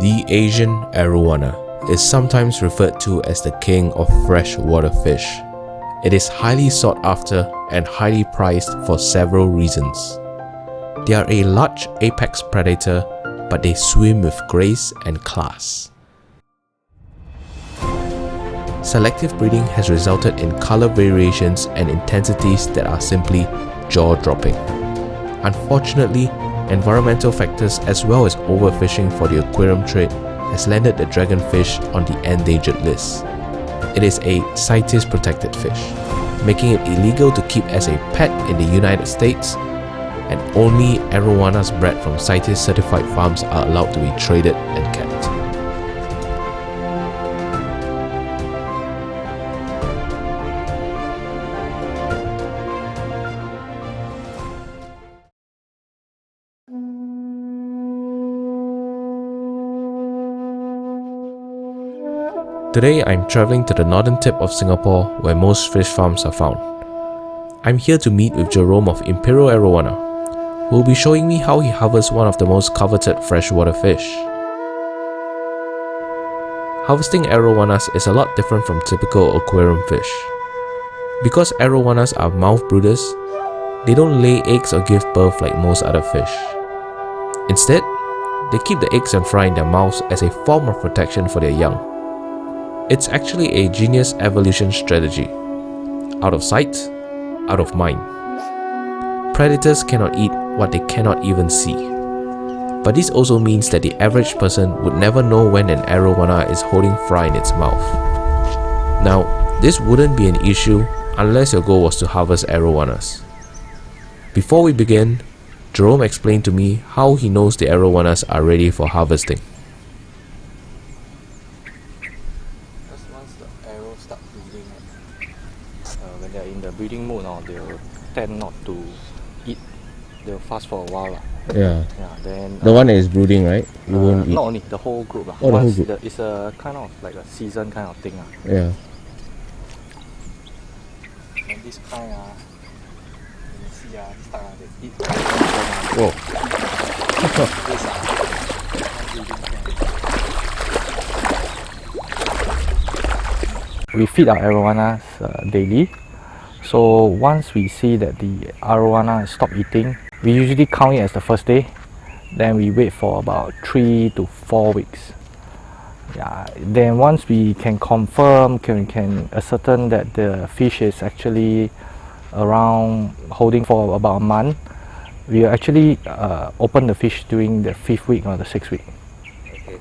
The Asian Arowana is sometimes referred to as the king of freshwater fish. It is highly sought after and highly prized for several reasons. They are a large apex predator, but they swim with grace and class. Selective breeding has resulted in color variations and intensities that are simply jaw-dropping. Unfortunately, environmental factors as well as overfishing for the aquarium trade has landed the dragonfish on the endangered list. It is a CITES protected fish, making it illegal to keep as a pet in the United States, and only arowanas bred from CITES certified farms are allowed to be traded and kept. Today I'm travelling to the northern tip of Singapore where most fish farms are found. I'm here to meet with Jerome of Imperial Arowana, who will be showing me how he harvests one of the most coveted freshwater fish. Harvesting arowanas is a lot different from typical aquarium fish. Because arowanas are mouth brooders, they don't lay eggs or give birth like most other fish. Instead, they keep the eggs and fry in their mouths as a form of protection for their young. It's actually a genius evolution strategy. Out of sight, out of mind. Predators cannot eat what they cannot even see. But this also means that the average person would never know when an arowana is holding fry in its mouth. Now, this wouldn't be an issue unless your goal was to harvest arowanas. Before we begin, Jerome explained to me how he knows the arowanas are ready for harvesting. When they're in the breeding mood, they'll tend not to eat. They'll fast for a while. Yeah. Then The one that is brooding, right? You won't eat. not only the whole group. Oh, the whole group. It's a kind of like a season kind of thing. Yeah. And this kind, you see, this time they eat. Whoa. We feed our arowanas daily. So once we see that the arowana stop eating, we usually count it as the first day. Then we wait for about 3 to 4 weeks. Then once we can confirm, can ascertain that the fish is actually around holding for about a month, we actually open the fish during the 5th week or the 6th week. Okay.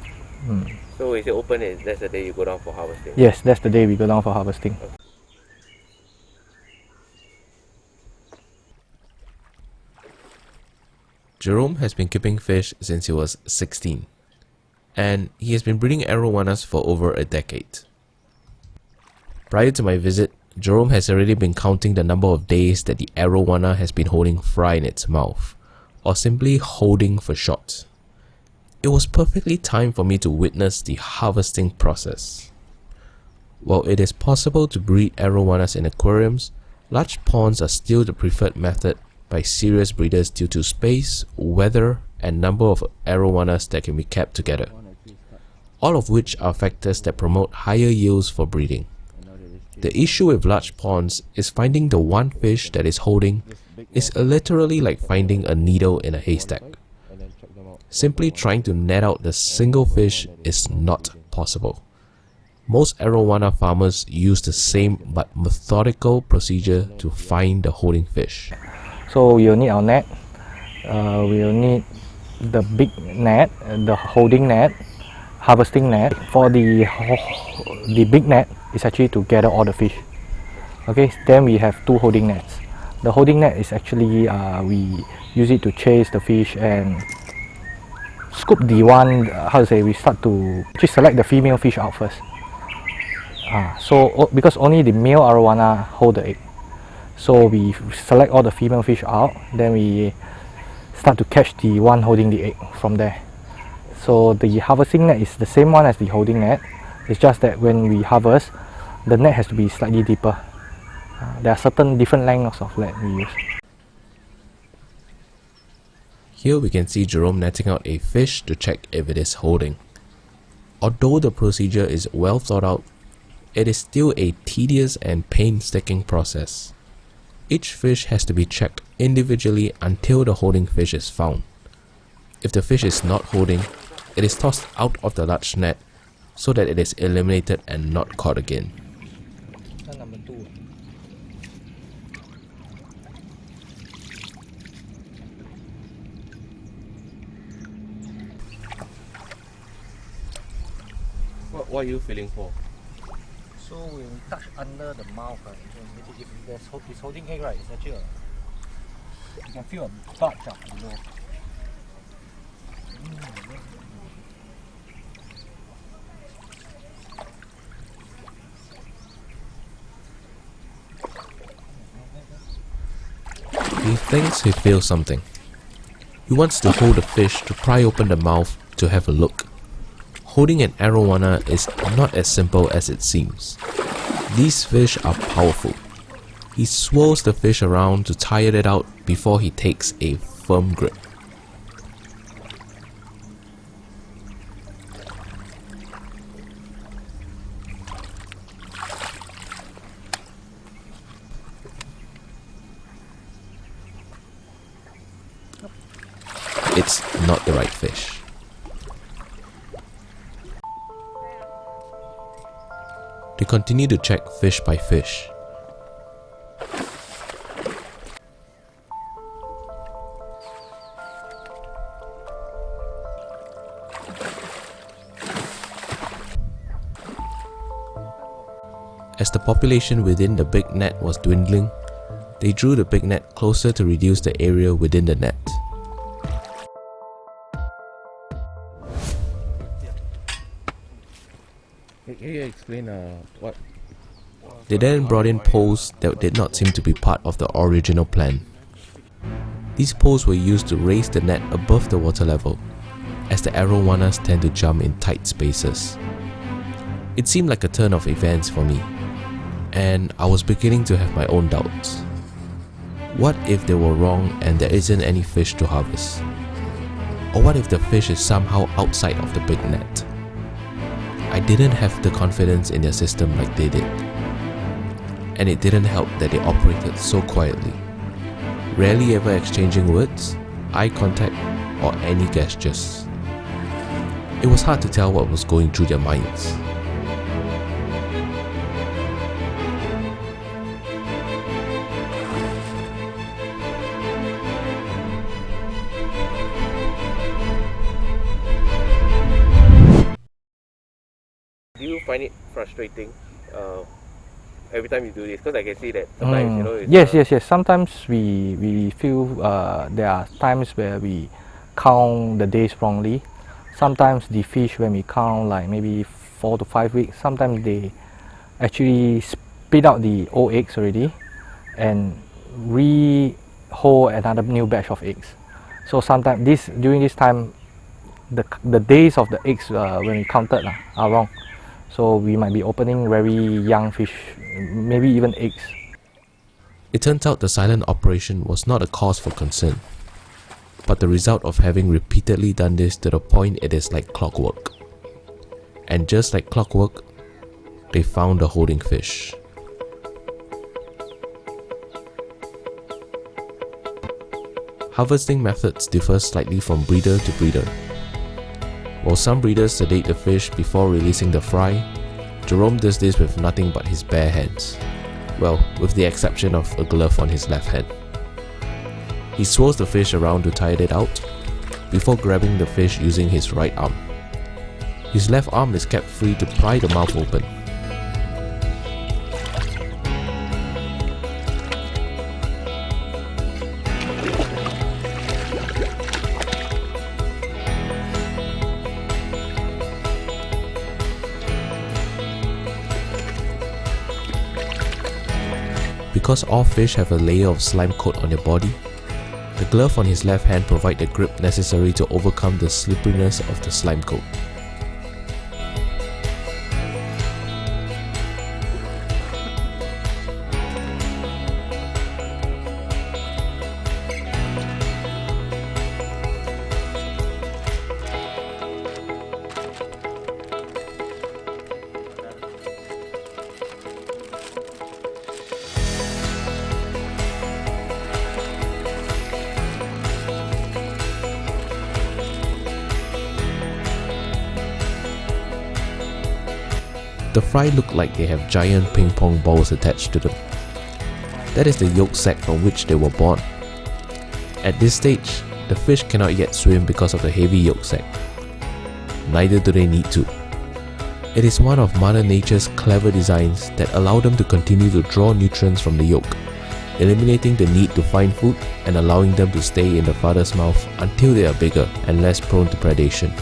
So if you open it, that's the day you go down for harvesting? Yes, that's the day we go down for harvesting. Okay. Jerome has been keeping fish since he was 16, and he has been breeding arowanas for over a decade. Prior to my visit, Jerome has already been counting the number of days that the arowana has been holding fry in its mouth, or simply holding for short. It was perfectly timed for me to witness the harvesting process. While it is possible to breed arowanas in aquariums, large ponds are still the preferred method by serious breeders due to space, weather, and number of arowanas that can be kept together, all of which are factors that promote higher yields for breeding. The issue with large ponds is finding the one fish that is holding is literally like finding a needle in a haystack. Simply trying to net out the single fish is not possible. Most arowana farmers use the same but methodical procedure to find the holding fish. So we'll need our net, we'll need the big net, the holding net, harvesting net. For the big net is actually to gather all the fish. Okay, then we have 2 holding nets. The holding net is actually, we use it to chase the fish and scoop the one, we start to just select the female fish out first. So because only the male arowana hold the egg. So we select all the female fish out, then we start to catch the one holding the egg from there. So the harvesting net is the same one as the holding net. It's just that when we harvest, the net has to be slightly deeper. There are certain different lengths of net we use. Here we can see Jerome netting out a fish to check if it is holding. Although the procedure is well thought out, it is still a tedious and painstaking process. Each fish has to be checked individually until the holding fish is found. If the fish is not holding, it is tossed out of the large net so that it is eliminated and not caught again. Number 2. What are you feeling for? So when we touch under the mouth, right, if it's holding egg, right, it's actually you can feel a bulge below. He thinks he feels something. He wants to hold the fish to pry open the mouth to have a look. Holding an arowana is not as simple as it seems. These fish are powerful. He swirls the fish around to tire it out before he takes a firm grip. It's not the right fish. They continue to check fish by fish. As the population within the big net was dwindling, they drew the big net closer to reduce the area within the net. Can you explain what? They then brought in poles that did not seem to be part of the original plan. These poles were used to raise the net above the water level, as the arowanas tend to jump in tight spaces. It seemed like a turn of events for me, and I was beginning to have my own doubts. What if they were wrong and there isn't any fish to harvest? Or what if the fish is somehow outside of the big net? I didn't have the confidence in their system like they did. And it didn't help that they operated so quietly, rarely ever exchanging words, eye contact, or any gestures. It was hard to tell what was going through their minds. Do you find it frustrating every time you do this? Because I can see that sometimes, Yes. Sometimes we feel there are times where we count the days wrongly. Sometimes the fish, when we count like maybe 4 to 5 weeks, sometimes they actually spit out the old eggs already and hold another new batch of eggs. So sometimes during this time, the days of the eggs when we counted are wrong. So we might be opening very young fish, maybe even eggs. It turns out the silent operation was not a cause for concern, but the result of having repeatedly done this to the point it is like clockwork. And just like clockwork, they found the holding fish. Harvesting methods differ slightly from breeder to breeder. While some breeders sedate the fish before releasing the fry, Jerome does this with nothing but his bare hands. Well, with the exception of a glove on his left hand. He swirls the fish around to tire it out, before grabbing the fish using his right arm. His left arm is kept free to pry the mouth open. Because all fish have a layer of slime coat on their body, the glove on his left hand provides the grip necessary to overcome the slipperiness of the slime coat. The fry look like they have giant ping pong balls attached to them. That is the yolk sac from which they were born. At this stage, the fish cannot yet swim because of the heavy yolk sac. Neither do they need to. It is one of Mother Nature's clever designs that allow them to continue to draw nutrients from the yolk, eliminating the need to find food and allowing them to stay in the father's mouth until they are bigger and less prone to predation.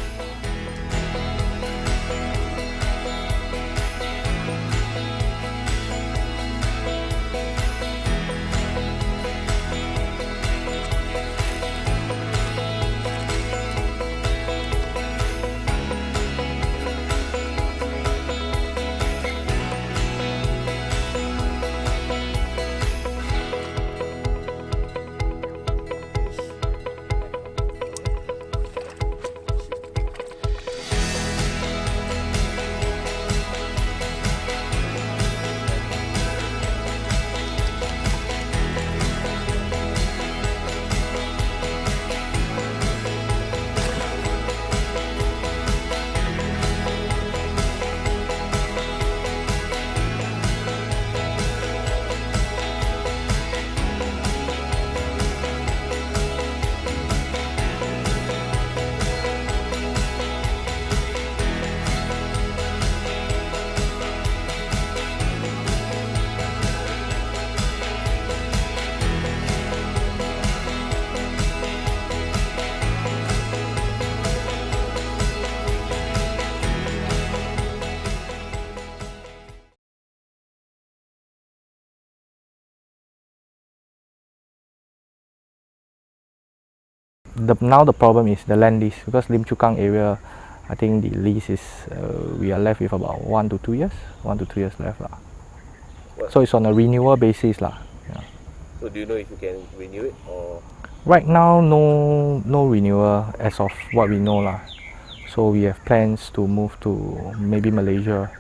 Now the problem is the land lease, because Lim Chu Kang area, I think the lease is we are left with about 1 to 2 years, 1 to 2 years left lah. So it's on a renewal basis lah. Yeah. So do you know if you can renew it or? Right now, no renewal as of what we know lah. So we have plans to move to maybe Malaysia